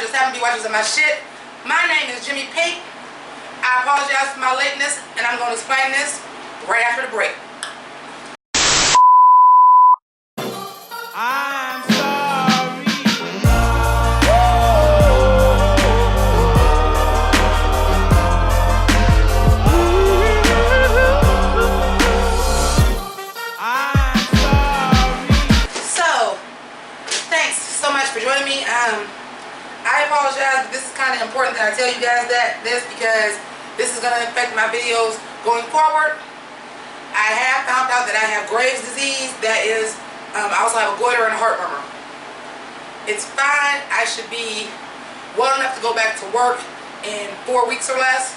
just happen to be watching some of my shit. My name is Jimmy Pynk. I apologize for my lateness, and I'm going to explain this right after the break. I'm sorry. I'm sorry. So, thanks so much for joining me. I apologize, but this is kind of important that I tell you guys this because this is going to affect my videos going forward. I have found out that I have Graves' disease. That is, I also have a goiter and a heart murmur. It's fine. I should be well enough to go back to work in 4 weeks or less.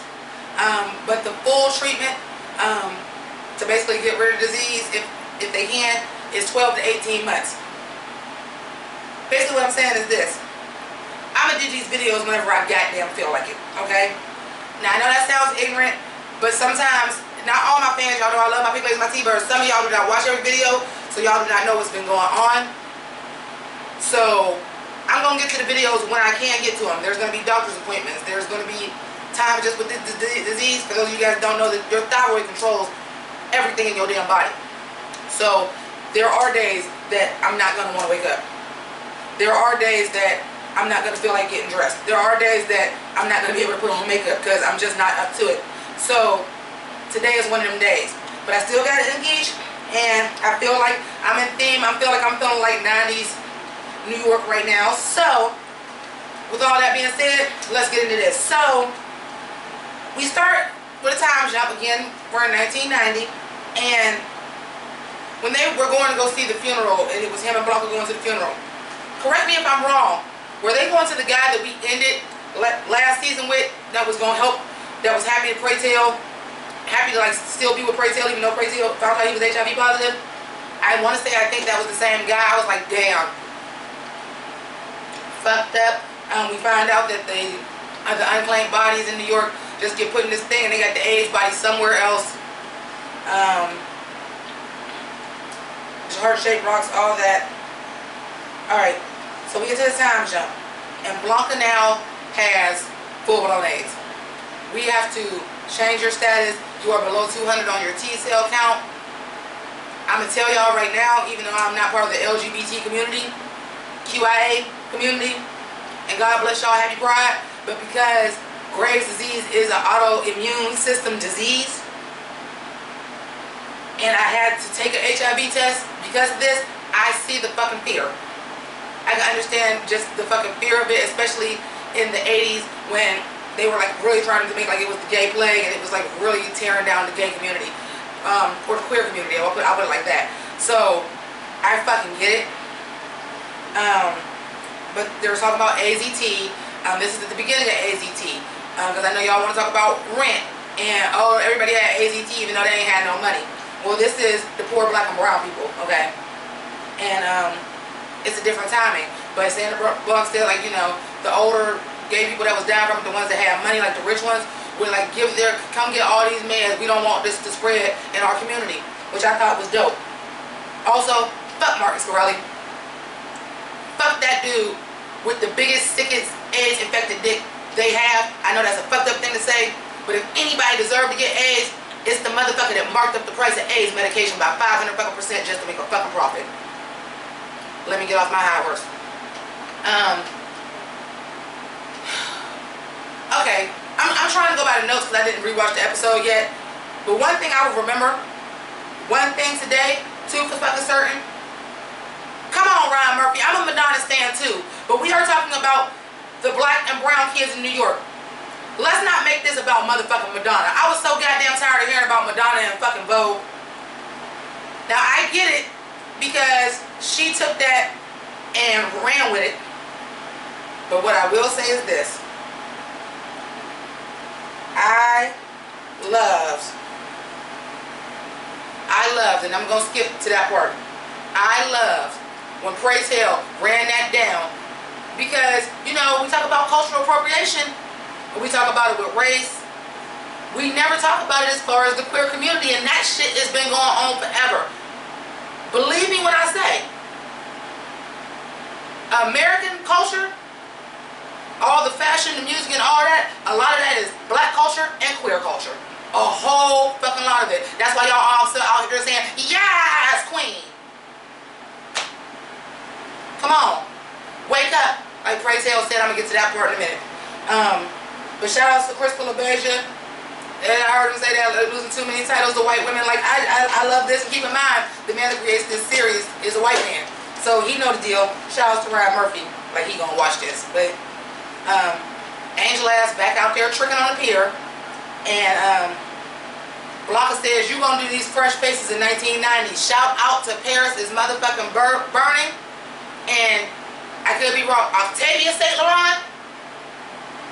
But the full treatment to basically get rid of the disease, if they can, is 12 to 18 months. Basically what I'm saying is this. I'm going to do these videos whenever I goddamn feel like it, okay? Now, I know that sounds ignorant, but sometimes, not all my fans, y'all know I love my Pink Ladies, my T-Birds. Some of y'all do not watch every video, so y'all do not know what's been going on. So, I'm going to get to the videos when I can get to them. There's going to be doctor's appointments. There's going to be time just with this disease. For those of you guys who don't know, that your thyroid controls everything in your damn body. So, there are days that I'm not going to want to wake up. There are days that I'm not going to feel like getting dressed. There are days that I'm not going to be able to put on makeup because I'm just not up to it. So, today is one of them days. But I still got it engaged, and I feel like I'm in theme. I feel like I'm feeling like 90s New York right now. So, with all that being said, let's get into this. So, we start with a time jump again. We're in 1990, and when they were going to go see the funeral, and it was him and Blanca going to the funeral. Correct me if I'm wrong. Were they going to the guy that we ended last season with, that was going to help, that was happy to Pray Tell, happy to like still be with Pray Tell even though Pray Tell found out he was HIV positive? I want to say I think that was the same guy. I was like, damn. Fucked up. We find out that the unclaimed bodies in New York just get put in this thing and they got the AIDS body somewhere else. Heart-shaped rocks, all that. Alright. So we get to the time jump, and Blanca now has full-blown AIDS. We have to change your status. You are below 200 on your T-cell count. I'm going to tell y'all right now, even though I'm not part of the LGBT community, QIA community, and God bless y'all, happy pride, but because Graves' disease is an autoimmune system disease, and I had to take an HIV test because of this, I see the fucking fear. I can understand just the fucking fear of it, especially in the 80s when they were like really trying to make like it was the gay plague, and it was like really tearing down the gay community, or the queer community. I'll put it like that. So I fucking get it. But they were talking about AZT. This is at the beginning of AZT, because I know y'all want to talk about rent and oh, everybody had AZT even though they ain't had no money. Well, this is the poor black and brown people, okay? And it's a different timing, but Sandra Bullock said, like, you know, the older gay people that was down from it, the ones that had money, like the rich ones, would like come get all these meds. We don't want this to spread in our community, which I thought was dope. Also, fuck Marcus Corelli. Fuck that dude with the biggest, sickest AIDS infected dick they have. I know that's a fucked up thing to say, but if anybody deserved to get AIDS, it's the motherfucker that marked up the price of AIDS medication by 500% just to make a fucking profit. Let me get off my high horse. Okay, I'm trying to go by the notes because I didn't rewatch the episode yet. But one thing I will remember, one thing today, two for fucking certain. Come on, Ryan Murphy. I'm a Madonna stan too. But we are talking about the black and brown kids in New York. Let's not make this about motherfucking Madonna. I was so goddamn tired of hearing about Madonna and fucking Vogue. Now, I get it because she took that and ran with it. But what I will say is this. I loved, and I'm going to skip to that part. I loved when Pray Tell ran that down because, you know, we talk about cultural appropriation, we talk about it with race. We never talk about it as far as the queer community, and that shit has been going on forever. Believe me when I say, American culture, fashion, the music, and all that, a lot of that is black culture and queer culture. A whole fucking lot of it. That's why y'all all still out here saying, yes, queen. Come on. Wake up. Like Pray Tell said, I'm going to get to that part in a minute. But shout outs to Crystal LaBeija. And I heard him say that losing too many titles to white women. Like, I love this. And keep in mind, the man that creates this series is a white man. So he know the deal. Shout outs to Ryan Murphy. Like, he gonna watch this. But Angela ass back out there tricking on the pier. And Blanca says, you gonna do these fresh faces in 1990. Shout out to Paris is motherfucking burning. And I could be wrong. Octavia St. Laurent?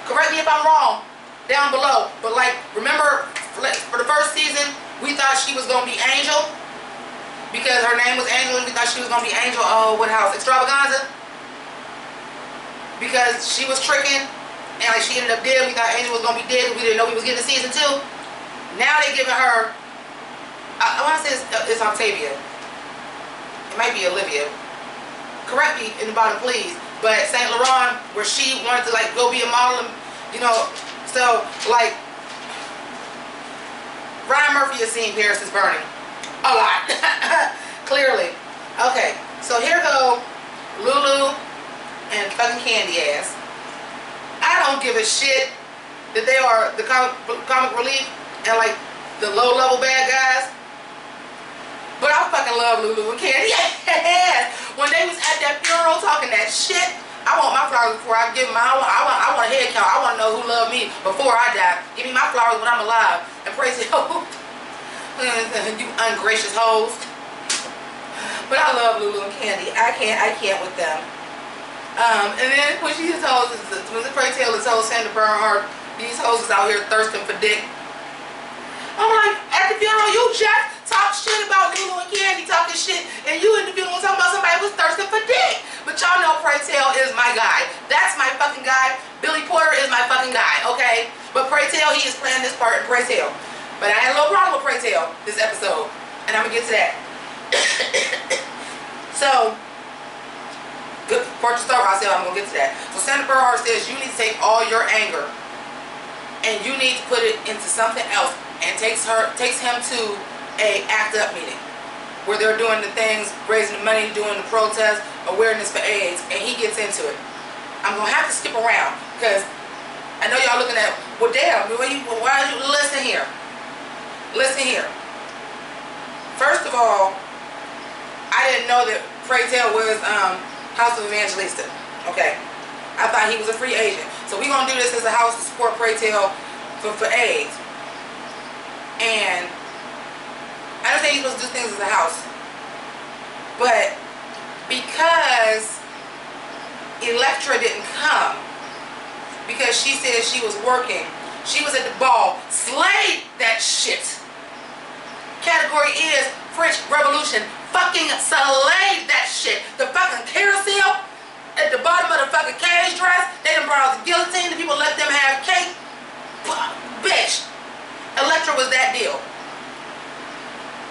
Correct me if I'm wrong. Down below. But like, remember for the first season, we thought she was gonna be Angel because her name was Angel, and we thought she was gonna be Angel. Oh, what house? Extravaganza. Because she was tricking, and like she ended up dead. We thought Angel was gonna be dead. We didn't know we was getting a season 2. Now they giving her. I want to say it's Octavia. It might be Olivia. Correct me in the bottom, please. But Saint Laurent, where she wanted to like go be a model, and, you know. So, like, Ryan Murphy has seen Paris is burning. A lot. Clearly. Okay, so here go Lulu and fucking Candy ass. I don't give a shit that they are the comic relief and, like, the low-level bad guys. But I fucking love Lulu and Candy ass. When they was at that funeral talking that shit, I want my flowers before I give them. I want a head count. I want to know who loved me before I die. Give me my flowers when I'm alive. And praise the Lord. You ungracious hoes. But I love Lulu and Candy. I can't with them. And then when she told us, when the Pray Tell is told Sandra Bernhardt, these hoes is out here thirsting for dick. I'm like, at the funeral, you just talk shit about Lulu and Candy talking shit, and you in the funeral talking about somebody who's thirsting for dick. But y'all know Pray Tell is my guy. That's my fucking guy. Billy Porter is my fucking guy, okay? But Pray Tell, he is playing this part in Pray Tell. But I had a little problem with Pray Tell this episode, and I'm gonna get to that. So, good part to start with, I'm gonna get to that. So Sandra Bernhardt says you need to take all your anger and you need to put it into something else, and takes him to a ACT UP meeting where they're doing the things, raising the money, doing the protest, awareness for AIDS, and he gets into it. I'm gonna have to skip around because I know y'all looking at, well, damn, why are you listen here? Listen here. First of all, I didn't know that Pray Tell was House of Evangelista. Okay, I thought he was a free agent. So we're gonna do this as a house to support Pray Tell for AIDS. And I don't think he's supposed to do things as a house. But because Electra didn't come, because she said she was working, she was at the ball, slayed that shit. Category is French Revolution. Fucking slayed that shit. The fucking carousel at the bottom of the fucking cage dress, they done brought out the guillotine, the people let them have cake. Bitch. Electra was that deal.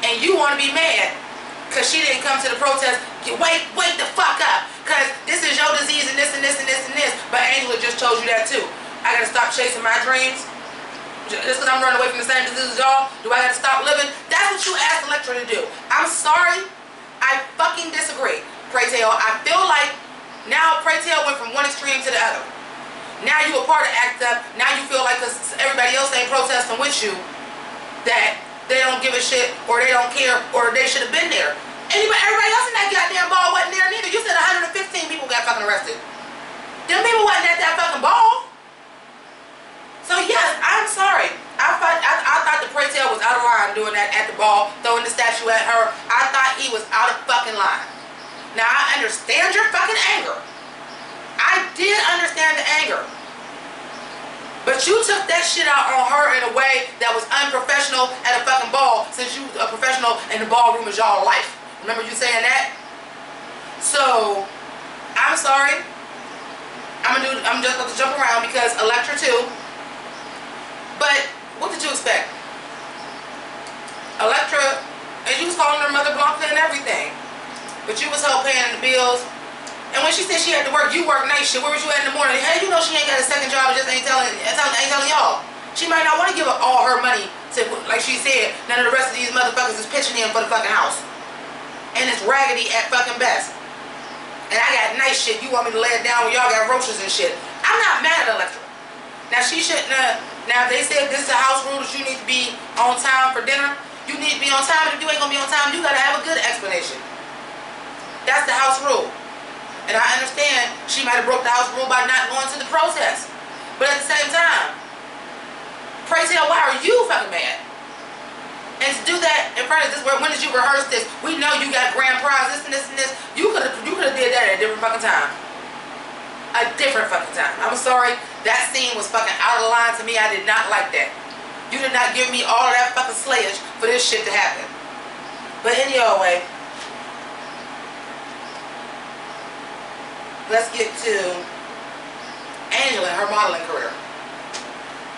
And you want to be mad because she didn't come to the protest. Wake the fuck up, because this is your disease and this and this and this and this. But Angela just told you that too. I gotta stop chasing my dreams just because I'm running away from the same disease as y'all. Do I gotta stop living? That's what you asked Electra to do. I'm sorry, I fucking disagree. Pray Tell, I feel like now Pray Tell went from one extreme to the other. Now you a part of ACT UP. Now you feel like because everybody else ain't protesting with you, that they don't give a shit, or they don't care, or they should have been there. Everybody else in that goddamn ball wasn't there neither. You said 115 people got fucking arrested. Them people wasn't at that fucking ball. So yes, I'm sorry. I thought the Pray Tell was out of line doing that at the ball, throwing the statue at her. I thought he was out of fucking line. Now I understand your fucking anger. I did understand the anger. But you took that shit out on her in a way that was unprofessional at a fucking ball, since you a professional and the ballroom is y'all life. Remember you saying that? So, I'm sorry. I'm just going to jump around because Electra too. But, what did you expect? Electra, and you was calling her Mother Blanca and everything. But you was helping paying the bills. And when she said she had to work, you work night shit. Where was you at in the morning? Hey, you know she ain't got a second job and just ain't telling y'all. She might not want to give up all her money to, like she said, none of the rest of these motherfuckers is pitching in for the fucking house. And it's raggedy at fucking best. And I got nice shit. You want me to lay it down when y'all got roaches and shit. I'm not mad at Electra. Now she shouldn't now if they said this is a house rule that you need to be on time for dinner, you need to be on time. And if you ain't gonna be on time, you gotta have a good explanation. That's the house rule. And I understand she might have broke the house rule by not going to the protest. But at the same time, pray tell, why are you fucking mad? And to do that in front of this, when did you rehearse this? We know you got grand prize, this and this and this. You could have did that at a different fucking time. A different fucking time. I'm sorry, that scene was fucking out of line to me. I did not like that. You did not give me all of that fucking slayage for this shit to happen. But anyway, let's get to Angela and her modeling career.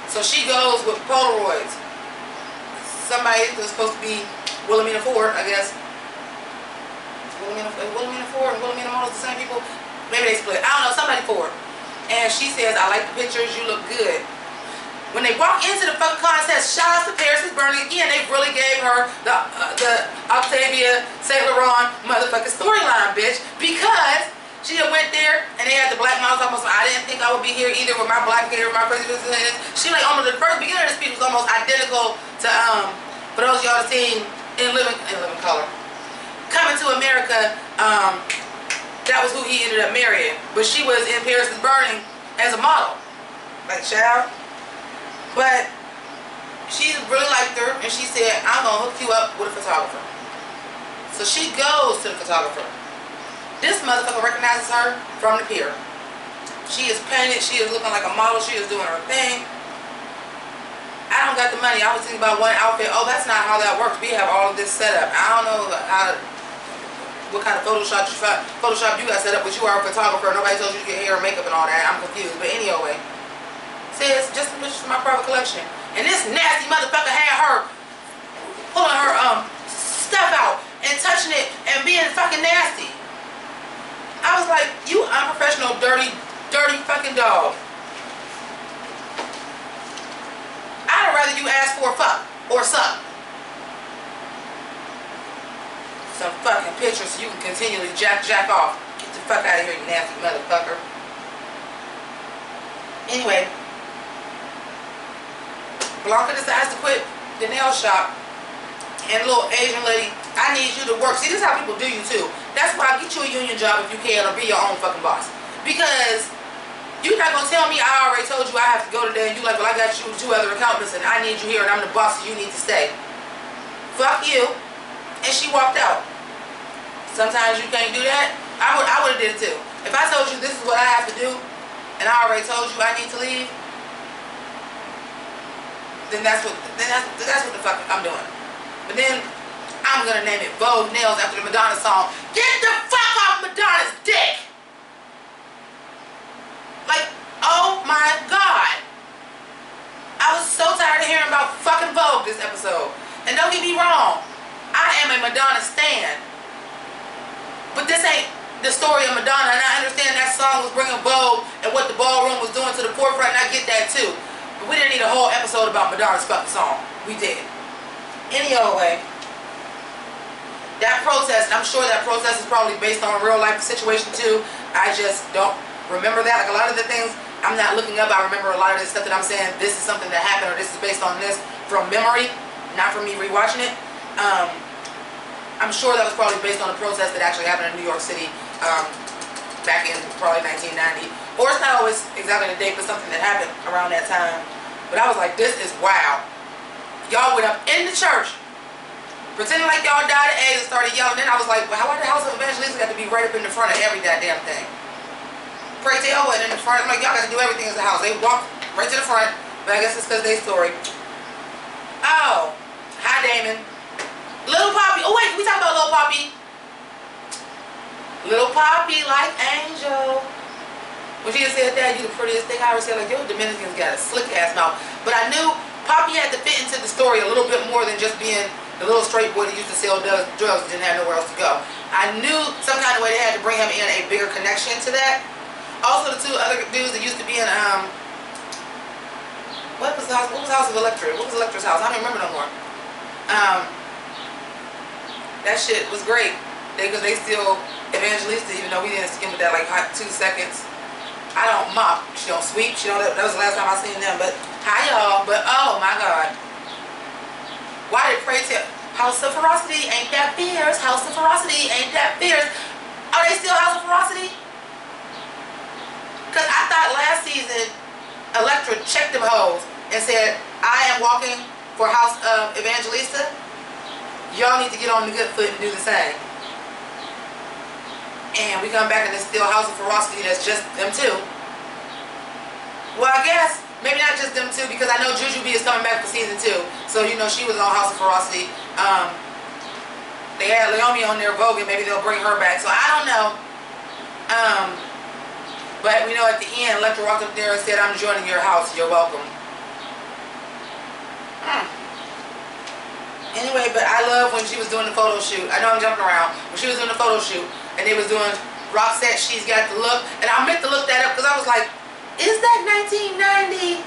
So she goes with Polaroids. Somebody that's supposed to be Wilhelmina Ford, I guess. Wilhelmina Ford and Wilhelmina Models the same people? Maybe they split. I don't know, somebody Ford. And she says, I like the pictures, you look good. When they walk into the fucking contest, shout out to Paris is Burning again, they really gave her the Octavia Saint Laurent motherfucking storyline, bitch. Because she had went there and they had the black models almost. I didn't think I would be here either with my black hair, my crazy business. She like almost the first beginning of the speech was almost identical to for those of y'all that seen in Living Color. Coming to America, that was who he ended up marrying. But she was in Paris is Burning as a model. Like child. But she really liked her and she said, I'm gonna hook you up with a photographer. So she goes to the photographer. This motherfucker recognizes her from the pier. She is painted, she is looking like a model, she is doing her thing. I don't got the money. I was thinking about one outfit. Oh, that's not how that works. We have all of this set up. I don't know what kind of Photoshop you got set up, but you are a photographer. Nobody told you to get hair and makeup and all that. I'm confused. But anyway, says just some pictures from my private collection. And this nasty motherfucker had her pulling her stuff out and touching it and being fucking nasty. I was like, you unprofessional, dirty fucking dog. I'd rather you ask for a fuck or suck. Some fucking pictures so you can continually jack off. Get the fuck out of here, you nasty motherfucker. Anyway, Blanca decides to quit the nail shop. And little Asian lady, I need you to work. See, this is how people do you too. That's why I get you a union job if you can, or be your own fucking boss. Because you're not gonna tell me I already told you I have to go today, and you like, well, I got you 2 other accountants and I need you here and I'm the boss, so you need to stay. Fuck you. And she walked out. Sometimes you can't do that. I would have did it too. If I told you this is what I have to do, and I already told you I need to leave, then that's what the fuck I'm doing. But then I'm gonna name it Vogue Nails after the Madonna song. Get the fuck off Madonna's dick! Like, oh my god. I was so tired of hearing about fucking Vogue this episode. And don't get me wrong, I am a Madonna stan. But this ain't the story of Madonna, and I understand that song was bringing Vogue and what the ballroom was doing to the forefront, and I get that too. But we didn't need a whole episode about Madonna's fucking song. We did. Any other way, that protest, I'm sure that protest is probably based on a real life situation too. I just don't remember that. Like a lot of the things I'm not looking up, I remember a lot of this stuff that I'm saying, this is something that happened or this is based on this from memory, not from me rewatching it. I'm sure that was probably based on a protest that actually happened in New York City back in probably 1990. Or it's not always exactly the date, but something that happened around that time. But I was like, this is wild. Y'all went up in the church, pretending like y'all died of AIDS and started yelling. Then I was like, well, why the House of Evangelists got to be right up in the front of every goddamn thing? Pray tell wasn't in the front. I'm like, y'all got to do everything as a house. They walked right to the front, but I guess it's because they story. Oh, hi Damon. Little Poppy. Oh wait, can we talk about Little Poppy? Little Poppy like Angel. When she said that, you the prettiest thing I ever said. Like, yo, Dominicans got a slick ass mouth. But I knew Poppy had to fit into the story a little bit more than just being the little straight boy that used to sell drugs and didn't have nowhere else to go. I knew some kind of of way they had to bring him in a bigger connection to that. Also, the two other dudes that used to be in what was House of Electra? What was Electra's house? I don't remember no more. That shit was great. Because they still Evangelista, even though we didn't skim with that like hot 2 seconds. I don't mop. She don't sweep. She don't. That was the last time I seen them. But hi y'all. But oh my God. Why did Pray tell House of Ferocity ain't that fierce? House of Ferocity ain't that fierce? Are they still House of Ferocity? Because I thought last season Electra checked them hoes and said, I am walking for House of Evangelista. Y'all need to get on the good foot and do the same. And we come back and it's still House of Ferocity that's just them two. Well, I guess maybe not just them two, because I know Juju B is coming back for season 2. So you know she was on House of Ferocity. They had Leomi on there voguing. Maybe they'll bring her back. So I don't know. But we know at the end, Electra walked up there and said, I'm joining your house. You're welcome. Anyway, but I love when she was doing the photo shoot. I know I'm jumping around. When she was doing the photo shoot and they was doing Roxette, She's Got the Look. And I meant to look that up because I was like, is that 1990?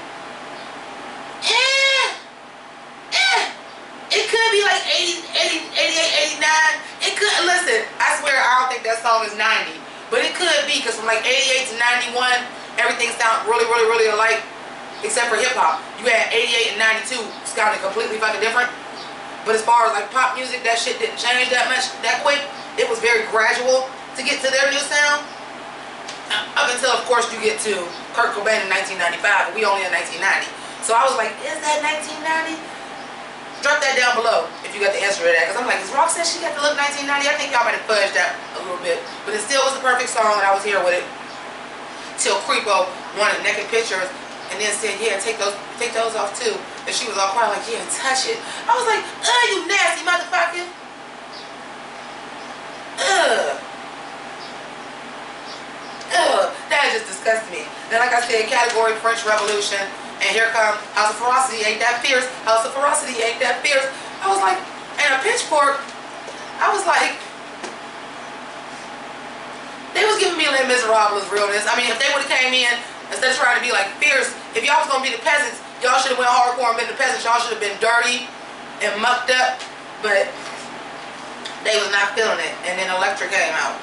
It could be like 80, 80, 88, 89. It could, listen, I swear I don't think that song is 90. But it could be, because from like 88 to 91, everything sounded really, really, really alike, except for hip hop. You had 88 and 92 sounding completely fucking different. But as far as like pop music, that shit didn't change that much, that quick. It was very gradual to get to their new sound. Up until, of course, you get to Kurt Cobain in 1995, but we only in 1990. So I was like, is that 1990? Drop that down below if you got the answer to that. Because I'm like, is Roxanne, she got to look 1990? I think y'all might have fudged that a little bit. But it still was the perfect song, and I was here with it. Till Creepo wanted naked pictures and then said, yeah, take those off too. And she was all quiet like, yeah, touch it. I was like, ugh, you nasty motherfucker. Ugh. Ugh. That just disgusted me. Then like I said, category French Revolution. And here comes House of Ferocity, ain't that fierce? House of Ferocity, ain't that fierce? I was like, and a pitchfork, I was like, they was giving me Les Miserables realness. I mean, if they would have came in, instead of trying to be like fierce, if y'all was going to be the peasants, y'all should have went hardcore and been the peasants. Y'all should have been dirty and mucked up, but they was not feeling it. And then Electra came out.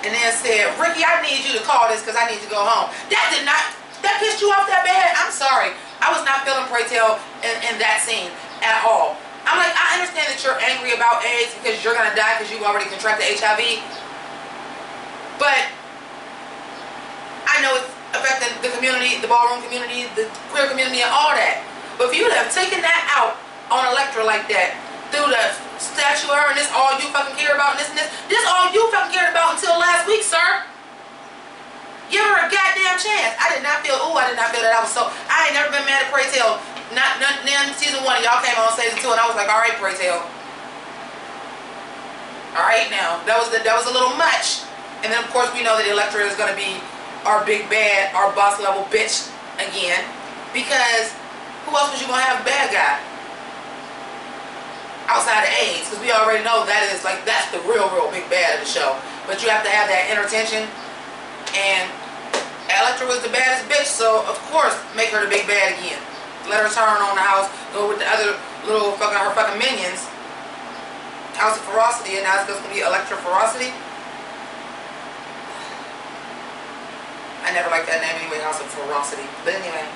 And then said, Ricky, I need you to call this because I need to go home. That pissed you off that bad? I'm sorry. I was not feeling Pray Tell in that scene at all. I'm like, I understand that you're angry about AIDS because you're going to die because you've already contracted HIV. But I know it's affecting the community, the ballroom community, the queer community, and all that. But if you would have taken that out on Electra like that, through the statue of her, and this all you fucking care about, and this all you fucking cared about until last week, sir. Give her a goddamn chance. I did not feel that. I ain't never been mad at Pray Tell. Not season 1, y'all came on season 2, and I was like, all right, Pray Tell. All right, now that was a little much. And then of course we know that Electra is gonna be our big bad, our boss level bitch again, because who else was you gonna have a bad guy outside of AIDS? Because we already know that's the real big bad of the show. But you have to have that inner tension, and Electra was the baddest bitch, so of course make her the big bad again. Let her turn on the house, go with the other little her fucking minions. House of Ferocity, and now it's going to be Electra Ferocity. I never liked that name anyway, House of Ferocity. But anyway.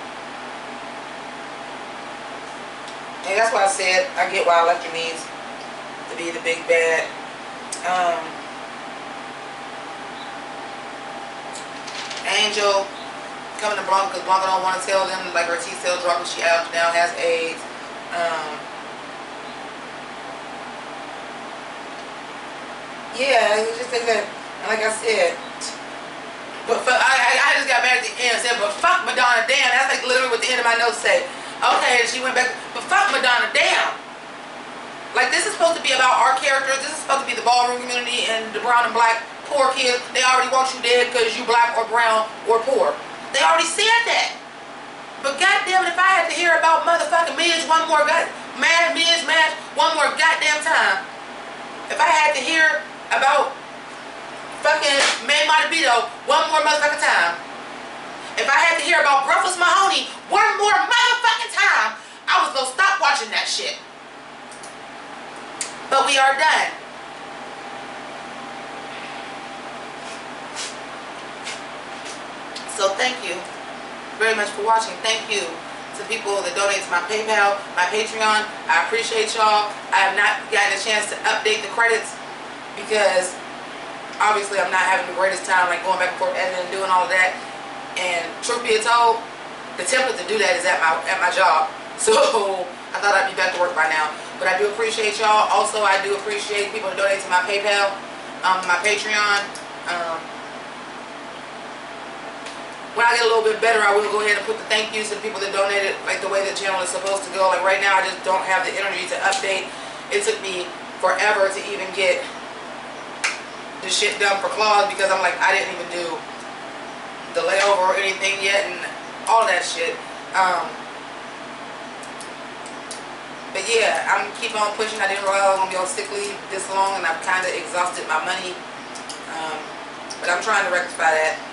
And that's why I said I get why Electra needs to be the big bad. Angel coming to Blanca because Blanca don't want to tell them, like her T-cell drop and she now has AIDS. Yeah, it's just like that. And like I said, but I just got mad at the end and said, but fuck Madonna, damn. That's like literally what the end of my notes say. Okay, and she went back, but fuck Madonna, damn. Like, this is supposed to be about our characters. This is supposed to be the ballroom community and the brown and black poor kids. They already want you dead because you black or brown or poor. They already said that. But goddamn it, if I had to hear about motherfucking Midge one more, Midge, one more goddamn time. If I had to hear about fucking May Montebito one more motherfucking time. If I had to hear about Breakfast Mahoney one more motherfucking time, I was gonna stop watching that shit. But we are done. So thank you very much for watching. Thank you to people that donate to my PayPal, my Patreon. I appreciate y'all. I have not gotten a chance to update the credits because obviously I'm not having the greatest time like going back and forth editing and doing all of that. And truth be told, the template to do that is at my job. So I thought I'd be back to work by now. But I do appreciate y'all. Also, I do appreciate people that donate to my PayPal, my Patreon. When I get a little bit better, I will go ahead and put the thank yous to the people that donated like the way the channel is supposed to go. Like right now, I just don't have the energy to update. It took me forever to even get the shit done for Claus because I'm like, I didn't even do the layover or anything yet and all that shit. But yeah, I'm keep on pushing. I didn't realize I was gonna be on sick leave this long, and I've kind of exhausted my money. But I'm trying to rectify that.